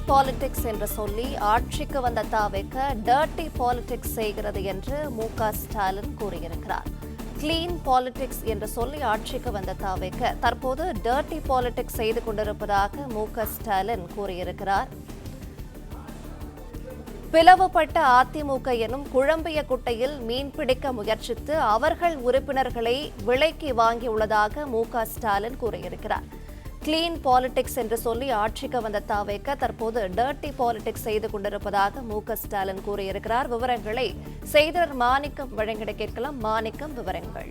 Politics என்று சொல்லி ஆட்சிக்கு வந்த தாவேக டர்ட்டி பாலிடிக்ஸ் செய்கிறது என்று மு.க. ஸ்டாலின் கூறியிருக்கிறார். கிளீன் பாலிடிக்ஸ் என்று சொல்லி ஆட்சிக்கு வந்த தாவேக தற்போது டர்ட்டி பாலிடிக்ஸ் செய்து கொண்டிருப்பதாக மு.க. ஸ்டாலின் கூறியிருக்கிறார். பிளவுபட்ட அதிமுக எனும் குழம்பிய குட்டையில் மீன்பிடிக்க முயற்சித்து அவர்கள் உறுப்பினர்களை விலைக்கு வாங்கியுள்ளதாக மு.க. ஸ்டாலின் கூறியிருக்கிறார். கிளீன் பாலிடிக்ஸ் என்று சொல்லி ஆட்சிக்கு வந்த தாவேக தற்போது டர்ட்டி பாலிடிக்ஸ் செய்து கொண்டிருப்பதாக மு.க. ஸ்டாலின் கூறியிருக்கிறார். விவரங்களை செய்தியாளர் மாணிக்கம் வழங்கிட கேட்கலாம். மாணிக்கம், விவரங்கள்.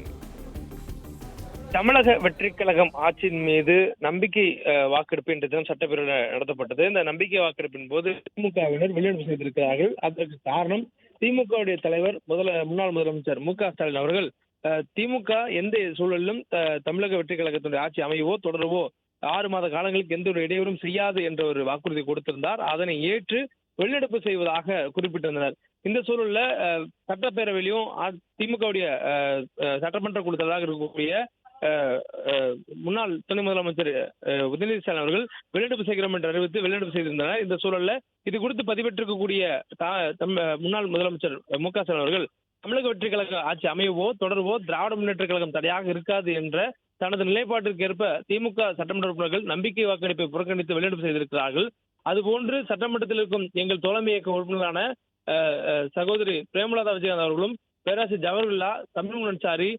தமிழக வெற்றிக் கழகம் ஆட்சியின் மீது நம்பிக்கை வாக்கெடுப்பு இன்று தினம் சட்டப்பேரவையில் நடத்தப்பட்டது. இந்த நம்பிக்கை வாக்கெடுப்பின் போது திமுகவினர் வெளிநடப்பு செய்திருக்கிறார்கள். அதற்கு காரணம் திமுகவுடைய தலைவர் முன்னாள் முதலமைச்சர் மு.க. ஸ்டாலின் அவர்கள் திமுக எந்த சூழலிலும் தமிழக வெற்றிக் கழகத்தினுடைய ஆட்சி அமையவோ தொடரவோ 6 மாத காலங்களுக்கு எந்த ஒரு இடையூறும் செய்யாது என்ற ஒரு வாக்குறுதி கொடுத்திருந்தார். அதனை ஏற்று வெளிநடப்பு செய்வதாக குறிப்பிட்டிருந்தனர். இந்த சூழல்ல சட்டப்பேரவையிலும் திமுகவுடைய சட்டமன்ற குழு தலைவராக இருக்கக்கூடிய முன்னாள் துணை முதலமைச்சர் உதயநிதி ஸ்டாலின் அவர்கள் வெளிநடப்பு செய்கிறோம் என்று அறிவித்து வெளிநடப்பு செய்திருந்தனர். இந்த சூழல்ல இது குறித்து பதிவிட்டிருக்கக்கூடிய முன்னாள் முதலமைச்சர் மு.க. ஸ்டாலின் அவர்கள் தமிழக வெற்றிக் கழக ஆட்சி அமையவோ தொடரவோ திராவிட முன்னேற்ற கழகம் தடையாக இருக்காது என்ற தனது நிலைப்பாட்டிற்கு ஏற்ப திமுக சட்டமன்ற உறுப்பினர்கள் நம்பிக்கை வாக்கெடுப்பை புறக்கணித்து வெளிநடப்பு செய்திருக்கிறார்கள். அதுபோன்று சட்டமன்றத்தில் இருக்கும் எங்கள் தோழமை இயக்க உறுப்பினரான சகோதரி பிரேமலதா விஜயகாந்த் அவர்களும் பேராசிரியர் ஜவஹர்லா, தமிழ் அன்சாரி,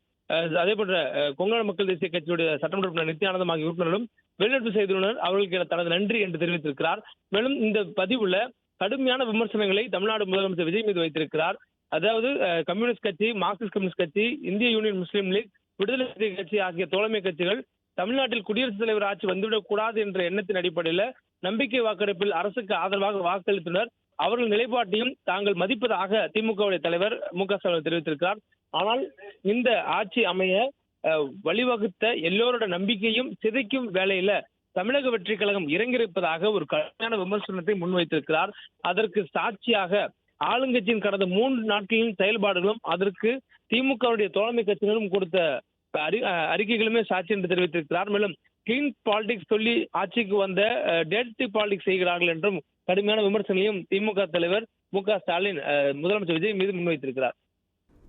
அதே போன்ற கொங்கண மக்கள் தேசிய கட்சியுடைய சட்டமன்ற உறுப்பினர் நித்யானந்தம் ஆகிய உறுப்பினர்களும் வெளிநடப்பு செய்துள்ளனர். அவர்களுக்கு தனது நன்றி என்று தெரிவித்திருக்கிறார். மேலும் இந்த பதிவுல கடுமையான விமர்சனங்களை தமிழ்நாடு முதலமைச்சர் விஜய் மீது வைத்திருக்கிறார். அதாவது கம்யூனிஸ்ட் கட்சி, மார்க்சிஸ்ட் கம்யூனிஸ்ட் கட்சி, இந்திய யூனியன் முஸ்லீம் லீக், விடுதலை சிறுத்தை கட்சி ஆகிய தோழமை கட்சிகள் தமிழ்நாட்டில் குடியரசுத் தலைவர் ஆட்சி வந்துவிடக் கூடாது என்ற எண்ணத்தின் அடிப்படையில் நம்பிக்கை வாக்கெடுப்பில் அரசுக்கு ஆதரவாக வாக்களித்தனர். அவர்கள் நிலைப்பாட்டையும் தாங்கள் மதிப்பதாக திமுகவுடைய தலைவர் மு.க. ஸ்டாலின் தெரிவித்திருக்கிறார். ஆனால் இந்த ஆட்சி அமைய வழிவகுத்த எல்லோரோட நம்பிக்கையும் சிதைக்கும் வேளையில தமிழக வெற்றிக் கழகம் இறங்கியிருப்பதாக ஒரு கடுமையான விமர்சனத்தை முன்வைத்திருக்கிறார். அதற்கு சாட்சியாக ஆளுங்கட்சியின் கடந்த 3 நாட்களின் செயல்பாடுகளும் அதற்கு திமுகவுடைய தோழமை கட்சியினரும் கொடுத்த அறிக்கைகளுமே சாட்சி என்று தெரிவித்திருக்கிறார். மேலும் கிளீன் பாலிடிக்ஸ் சொல்லி ஆட்சிக்கு வந்த டர்ட்டி பாலிடிக்ஸ் செய்கிறார்கள் என்றும் கடுமையான விமர்சனையும் திமுக தலைவர் மு.க. ஸ்டாலின் முதலமைச்சர் விஜய் மீது முன்வைத்திருக்கிறார்.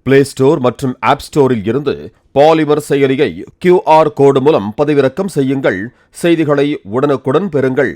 பிளே ஸ்டோர் மற்றும் ஆப் ஸ்டோரில் இருந்து பாலிமர் செயலியை QR கோடு மூலம் பதிவிறக்கம் செய்யுங்கள். செய்திகளை உடனுக்குடன் பெறுங்கள்.